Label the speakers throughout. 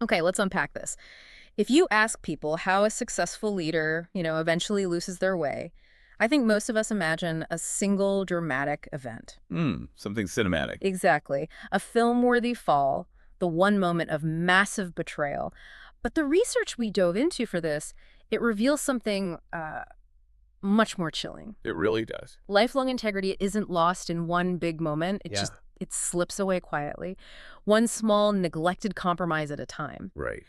Speaker 1: Okay, let's unpack this. If you ask people how a successful leader, eventually loses their way, I think most of us imagine a single dramatic event.
Speaker 2: Something cinematic.
Speaker 1: Exactly. A film-worthy fall, the one moment of massive betrayal. But the research we dove into for this, it reveals something much more chilling.
Speaker 2: It really does.
Speaker 1: Lifelong integrity isn't lost in one big moment.
Speaker 2: Yeah.
Speaker 1: It slips away quietly, one small neglected compromise at a time.
Speaker 2: Right.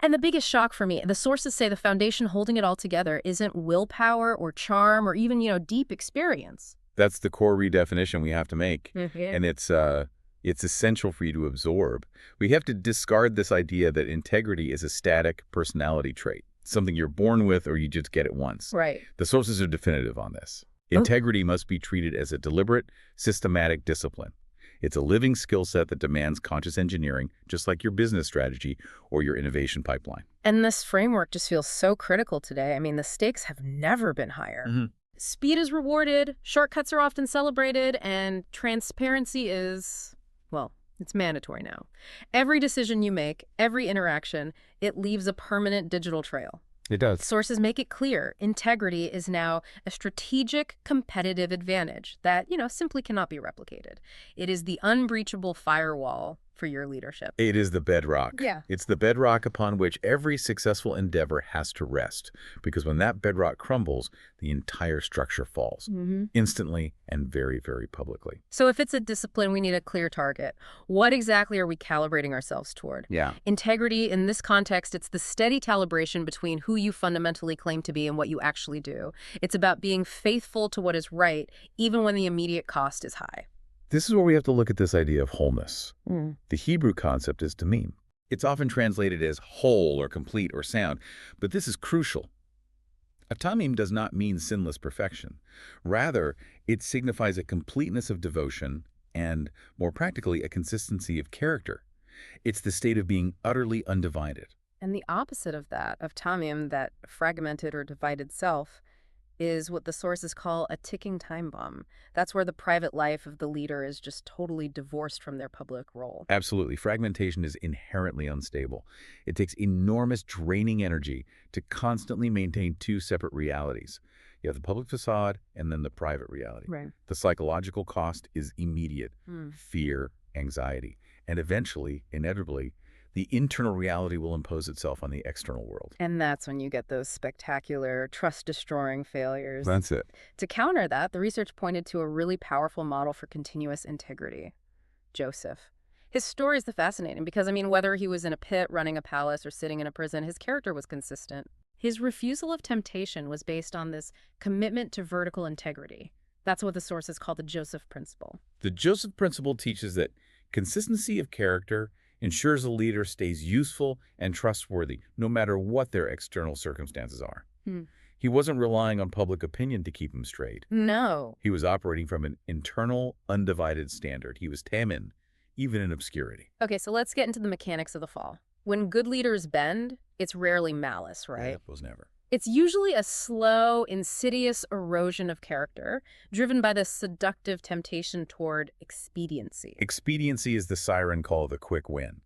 Speaker 1: And the biggest shock for me, the sources say the foundation holding it all together isn't willpower or charm or even, deep experience.
Speaker 2: That's the core redefinition we have to make.
Speaker 1: Mhm.
Speaker 2: And it's essential for you to absorb. We have to discard this idea that integrity is a static personality trait, something you're born with or you just get it once.
Speaker 1: Right.
Speaker 2: The sources are definitive on this.
Speaker 1: Oh.
Speaker 2: Integrity must be treated as a deliberate, systematic discipline. It's a living skill set that demands conscious engineering, just like your business strategy or your innovation pipeline.
Speaker 1: And this framework just feels so critical today. I mean, the stakes have never been higher. Speed is rewarded, shortcuts are often celebrated, and transparency is, well, it's mandatory now. Every decision you make, every interaction, it leaves a permanent digital trail.
Speaker 2: It does.
Speaker 1: Sources make it clear integrity is now a strategic competitive advantage that, simply cannot be replicated. It is the unbreachable firewall for your leadership.
Speaker 2: It is the bedrock.
Speaker 1: Yeah.
Speaker 2: It's the bedrock upon which every successful endeavor has to rest, because when that bedrock crumbles, the entire structure falls, instantly and very, very publicly.
Speaker 1: So if it's a discipline, we need a clear target. What exactly are we calibrating ourselves toward?
Speaker 2: Yeah.
Speaker 1: Integrity, in this context, it's the steady calibration between who you fundamentally claim to be and what you actually do. It's about being faithful to what is right, even when the immediate cost is high.
Speaker 2: This is where we have to look at this idea of wholeness. The Hebrew concept is tamim. It's often translated as whole or complete or sound, but this is crucial. A tamim does not mean sinless perfection. Rather, it signifies a completeness of devotion and, more practically, a consistency of character. It's the state of being utterly undivided.
Speaker 1: And the opposite of that, of Tamim, that fragmented or divided self, is what the sources call a ticking time bomb. That's where the private life of the leader is just totally divorced from their public role.
Speaker 2: Absolutely. Fragmentation is inherently unstable. It takes enormous draining energy to constantly maintain two separate realities. You have the public facade and then the private reality.
Speaker 1: Right.
Speaker 2: The psychological cost is immediate. Fear, anxiety, and eventually, inevitably, the internal reality will impose itself on the external world.
Speaker 1: And that's when you get those spectacular, trust-destroying failures.
Speaker 2: That's it.
Speaker 1: To counter that, the research pointed to a really powerful model for continuous integrity. Joseph. His story is fascinating because, whether he was in a pit, running a palace, or sitting in a prison, his character was consistent. His refusal of temptation was based on this commitment to vertical integrity. That's what the sources call the Joseph Principle.
Speaker 2: The Joseph Principle teaches that consistency of character ensures a leader stays useful and trustworthy, no matter what their external circumstances are. He wasn't relying on public opinion to keep him straight.
Speaker 1: No.
Speaker 2: He was operating from an internal, undivided standard. He was Tamim, even in obscurity.
Speaker 1: Okay, so let's get into the mechanics of the fall. When good leaders bend, it's rarely malice, right?
Speaker 2: Yeah, was never.
Speaker 1: It's usually a slow, insidious erosion of character, driven by the seductive temptation toward expediency.
Speaker 2: Expediency is the siren call of the quick win.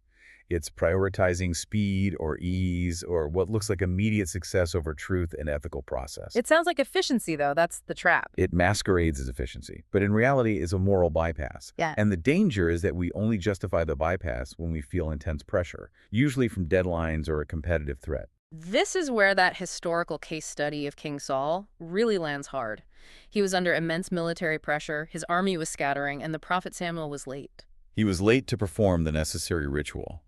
Speaker 2: It's prioritizing speed or ease or what looks like immediate success over truth and ethical process.
Speaker 1: It sounds like efficiency, though. That's the trap.
Speaker 2: It masquerades as efficiency, but in reality is a moral bypass.
Speaker 1: Yeah.
Speaker 2: And the danger is that we only justify the bypass when we feel intense pressure, usually from deadlines or a competitive threat.
Speaker 1: This is where that historical case study of King Saul really lands hard. He was under immense military pressure, his army was scattering, and the prophet Samuel was late.
Speaker 2: He was late to perform the necessary ritual,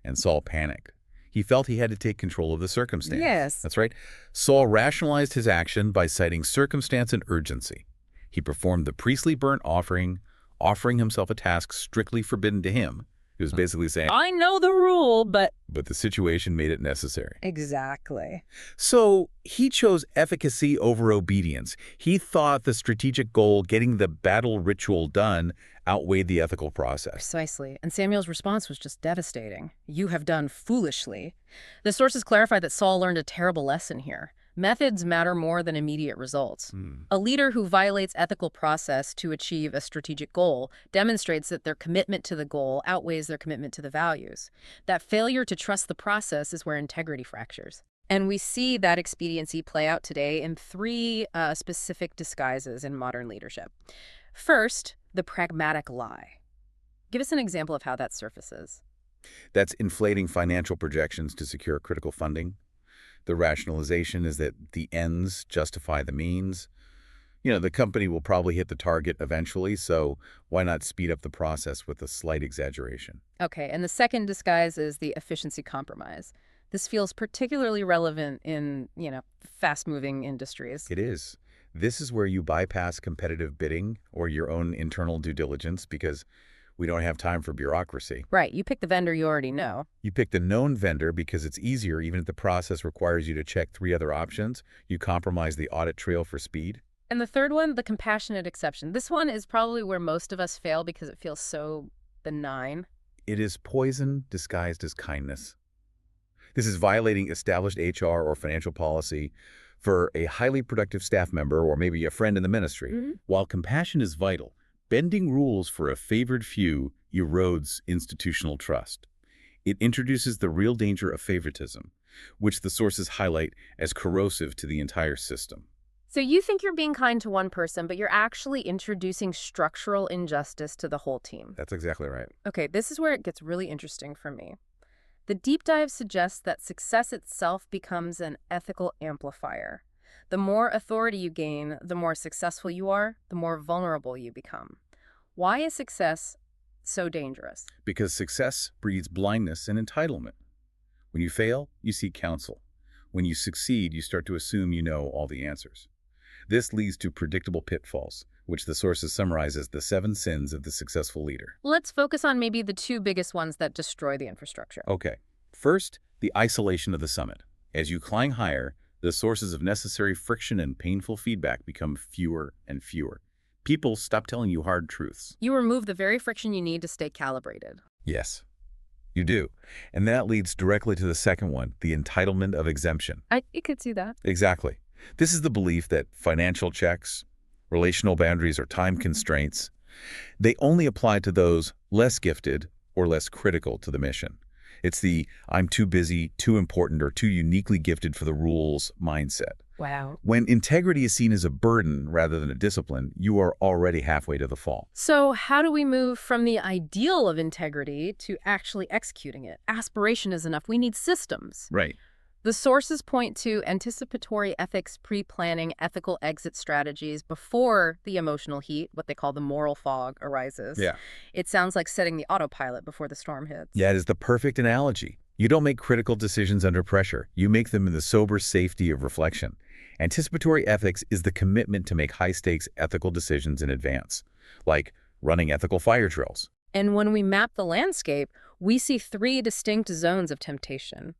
Speaker 2: and Saul panicked. He felt he had to take control of the circumstance.
Speaker 1: Yes.
Speaker 2: That's right. Saul rationalized his action by citing circumstance and urgency. He performed the priestly burnt offering, offering himself a task strictly forbidden to him. He was basically saying,
Speaker 1: I know the rule, but...
Speaker 2: But the situation made it necessary.
Speaker 1: Exactly.
Speaker 2: So he chose efficacy over obedience. He thought the strategic goal, getting the battle ritual done, outweighed the ethical process.
Speaker 1: Precisely. And Samuel's response was just devastating. You have done foolishly. The sources clarify that Saul learned a terrible lesson here. Methods matter more than immediate results.
Speaker 2: Hmm.
Speaker 1: A leader who violates ethical process to achieve a strategic goal demonstrates that their commitment to the goal outweighs their commitment to the values. That failure to trust the process is where integrity fractures. And we see that expediency play out today in three specific disguises in modern leadership. First, the pragmatic lie. Give us an example of how that surfaces.
Speaker 2: That's inflating financial projections to secure critical funding. The rationalization is that the ends justify the means. The company will probably hit the target eventually, so why not speed up the process with a slight exaggeration?
Speaker 1: Okay, and the second disguise is the efficiency compromise. This feels particularly relevant in, fast-moving industries.
Speaker 2: It is. This is where you bypass competitive bidding or your own internal due diligence because we don't have time for bureaucracy.
Speaker 1: Right, you pick the vendor you already know.
Speaker 2: You pick the known vendor because it's easier even if the process requires you to check 3 other options. You compromise the audit trail for speed.
Speaker 1: And the third one, the compassionate exception. This one is probably where most of us fail because it feels so benign.
Speaker 2: It is poison disguised as kindness. This is violating established HR or financial policy for a highly productive staff member or maybe a friend in the ministry. While compassion is vital, bending rules for a favored few erodes institutional trust. It introduces the real danger of favoritism, which the sources highlight as corrosive to the entire system.
Speaker 1: So you think you're being kind to one person, but you're actually introducing structural injustice to the whole team.
Speaker 2: That's exactly right.
Speaker 1: Okay, this is where it gets really interesting for me. The deep dive suggests that success itself becomes an ethical amplifier. The more authority you gain, the more successful you are, the more vulnerable you become. Why is success so dangerous?
Speaker 2: Because success breeds blindness and entitlement. When you fail, you seek counsel. When you succeed, you start to assume you know all the answers. This leads to predictable pitfalls, which the sources summarize as the 7 sins of the successful leader.
Speaker 1: Let's focus on maybe the 2 biggest ones that destroy the infrastructure.
Speaker 2: Okay. First, the isolation of the summit. As you climb higher, the sources of necessary friction and painful feedback become fewer and fewer. People stop telling you hard truths.
Speaker 1: You remove the very friction you need to stay calibrated.
Speaker 2: Yes, you do. And that leads directly to the second one, the entitlement of exemption.
Speaker 1: I could see that.
Speaker 2: Exactly. This is the belief that financial checks, relational boundaries, or time constraints, they only apply to those less gifted or less critical to the mission. It's the I'm too busy, too important, or too uniquely gifted for the rules mindset.
Speaker 1: Wow.
Speaker 2: When integrity is seen as a burden rather than a discipline, you are already halfway to the fall.
Speaker 1: So how do we move from the ideal of integrity to actually executing it? Aspiration is enough. We need systems.
Speaker 2: Right.
Speaker 1: The sources point to anticipatory ethics, pre-planning, ethical exit strategies before the emotional heat, what they call the moral fog, arises.
Speaker 2: Yeah.
Speaker 1: It sounds like setting the autopilot before the storm hits.
Speaker 2: Yeah, it is the perfect analogy. You don't make critical decisions under pressure. You make them in the sober safety of reflection. Anticipatory ethics is the commitment to make high-stakes ethical decisions in advance, like running ethical fire drills.
Speaker 1: And when we map the landscape, we see 3 distinct zones of temptation.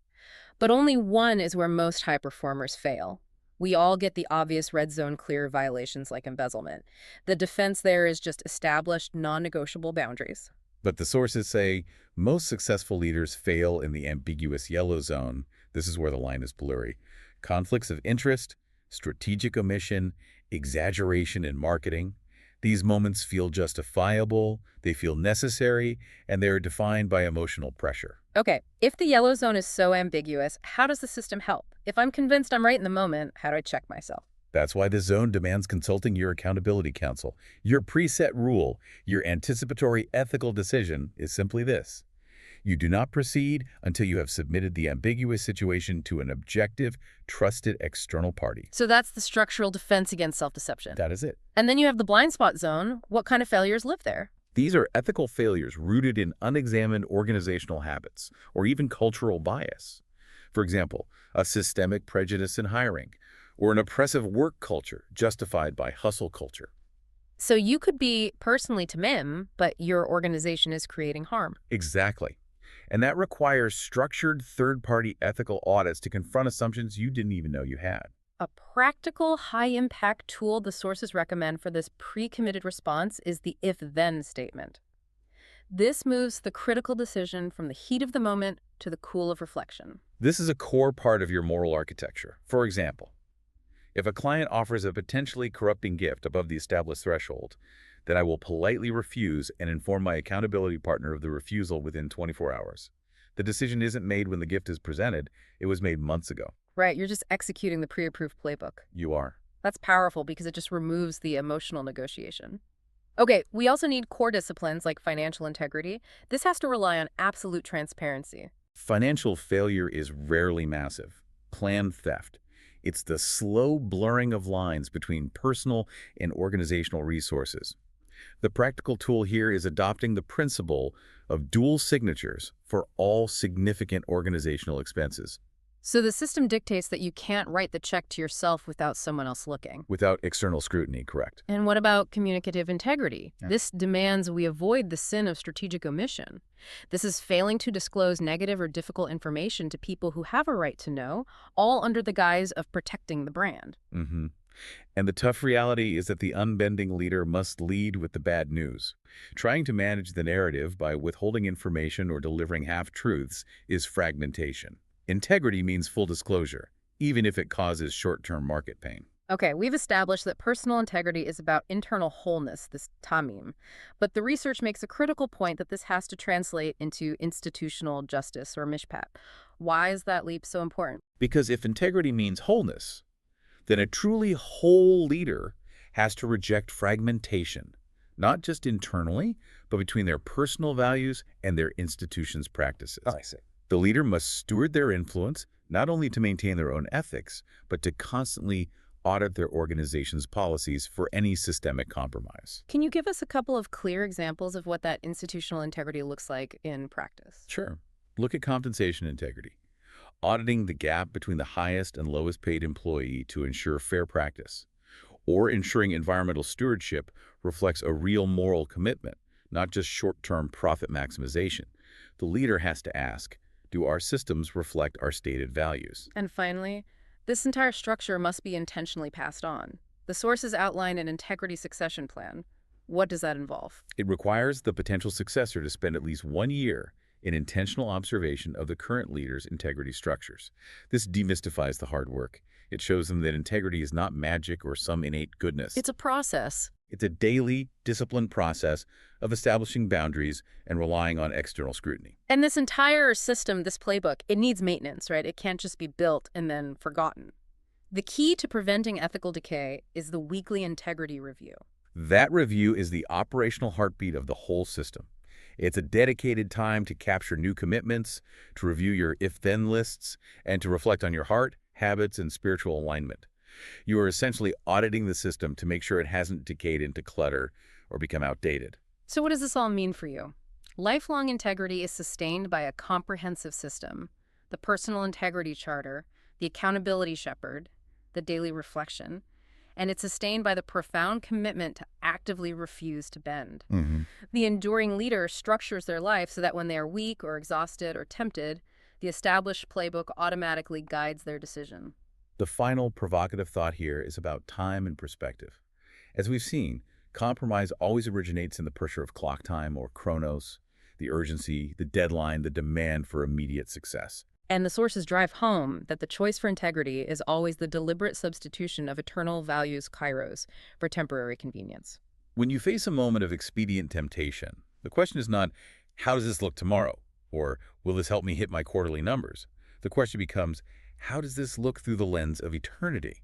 Speaker 1: But only one is where most high performers fail. We all get the obvious red zone clear violations like embezzlement. The defense there is just established non-negotiable boundaries.
Speaker 2: But the sources say most successful leaders fail in the ambiguous yellow zone. This is where the line is blurry. Conflicts of interest, strategic omission, exaggeration in marketing. These moments feel justifiable, they feel necessary, and they are defined by emotional pressure.
Speaker 1: Okay, if the yellow zone is so ambiguous, how does the system help? If I'm convinced I'm right in the moment, how do I check myself?
Speaker 2: That's why this zone demands consulting your accountability council. Your preset rule, your anticipatory ethical decision is simply this. You do not proceed until you have submitted the ambiguous situation to an objective, trusted external party.
Speaker 1: So that's the structural defense against self-deception.
Speaker 2: That is it.
Speaker 1: And then you have the blind spot zone. What kind of failures live there?
Speaker 2: These are ethical failures rooted in unexamined organizational habits or even cultural bias. For example, a systemic prejudice in hiring or an oppressive work culture justified by hustle culture.
Speaker 1: So you could be personally Tamim, but your organization is creating harm.
Speaker 2: Exactly. And that requires structured third-party ethical audits to confront assumptions you didn't even know you had.
Speaker 1: A practical, high-impact tool the sources recommend for this pre-committed response is the if-then statement. This moves the critical decision from the heat of the moment to the cool of reflection.
Speaker 2: This is a core part of your moral architecture. For example, If a client offers a potentially corrupting gift above the established threshold, then I will politely refuse and inform my accountability partner of the refusal within 24 hours. The decision isn't made when the gift is presented, it was made months ago.
Speaker 1: Right, you're just executing the pre-approved playbook.
Speaker 2: You are.
Speaker 1: That's powerful because it just removes the emotional negotiation. Okay, we also need core disciplines like financial integrity. This has to rely on absolute transparency.
Speaker 2: Financial failure is rarely massive. Planned theft. It's the slow blurring of lines between personal and organizational resources. The practical tool here is adopting the principle of dual signatures for all significant organizational expenses,
Speaker 1: So the system dictates that you can't write the check to yourself without someone else looking.
Speaker 2: without external scrutiny, correct?
Speaker 1: And what about communicative integrity?
Speaker 2: Yeah.
Speaker 1: This demands we avoid the sin of strategic omission. This is failing to disclose negative or difficult information to people who have a right to know, all under the guise of protecting the brand.
Speaker 2: Mm-hmm. And the tough reality is that the unbending leader must lead with the bad news. Trying to manage the narrative by withholding information or delivering half-truths is fragmentation. Integrity means full disclosure, even if it causes short-term market pain.
Speaker 1: Okay, we've established that personal integrity is about internal wholeness, this Tamim. But the research makes a critical point that this has to translate into institutional justice or mishpat. Why is that leap so important?
Speaker 2: Because if integrity means wholeness, then a truly whole leader has to reject fragmentation, not just internally, but between their personal values and their institution's practices.
Speaker 3: I see.
Speaker 2: The leader must steward their influence, not only to maintain their own ethics, but to constantly audit their organization's policies for any systemic compromise.
Speaker 1: Can you give us a couple of clear examples of what that institutional integrity looks like in practice?
Speaker 2: Sure. Look at compensation integrity. Auditing the gap between the highest and lowest paid employee to ensure fair practice, or ensuring environmental stewardship reflects a real moral commitment, not just short-term profit maximization. The leader has to ask, do our systems reflect our stated values?
Speaker 1: And finally, this entire structure must be intentionally passed on. The sources outline an integrity succession plan. What does that involve?
Speaker 2: It requires the potential successor to spend at least 1 year in intentional observation of the current leader's integrity structures. This demystifies the hard work. It shows them that integrity is not magic or some innate goodness.
Speaker 1: It's a process.
Speaker 2: It's a daily, disciplined process of establishing boundaries and relying on external scrutiny.
Speaker 1: And this entire system, this playbook, it needs maintenance, right? It can't just be built and then forgotten. The key to preventing ethical decay is the weekly integrity review.
Speaker 2: That review is the operational heartbeat of the whole system. It's a dedicated time to capture new commitments, to review your if-then lists, and to reflect on your heart, habits, and spiritual alignment. You are essentially auditing the system to make sure it hasn't decayed into clutter or become outdated.
Speaker 1: So what does this all mean for you? Lifelong integrity is sustained by a comprehensive system: the personal integrity charter, the accountability shepherd, the daily reflection, and it's sustained by the profound commitment to actively refuse to bend. The enduring leader structures their life so that when they are weak or exhausted or tempted, the established playbook automatically guides their decision.
Speaker 2: The final provocative thought here is about time and perspective. As we've seen, compromise always originates in the pressure of clock time or chronos, the urgency, the deadline, the demand for immediate success.
Speaker 1: And the sources drive home that the choice for integrity is always the deliberate substitution of eternal values kairos for temporary convenience.
Speaker 2: When you face a moment of expedient temptation, the question is not, how does this look tomorrow? Or, will this help me hit my quarterly numbers? The question becomes, how does this look through the lens of eternity?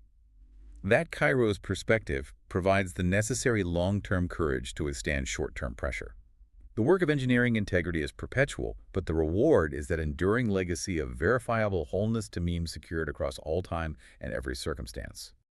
Speaker 2: That kairos perspective provides the necessary long-term courage to withstand short-term pressure. The work of engineering integrity is perpetual, but the reward is that enduring legacy of verifiable wholeness to meme secured across all time and every circumstance.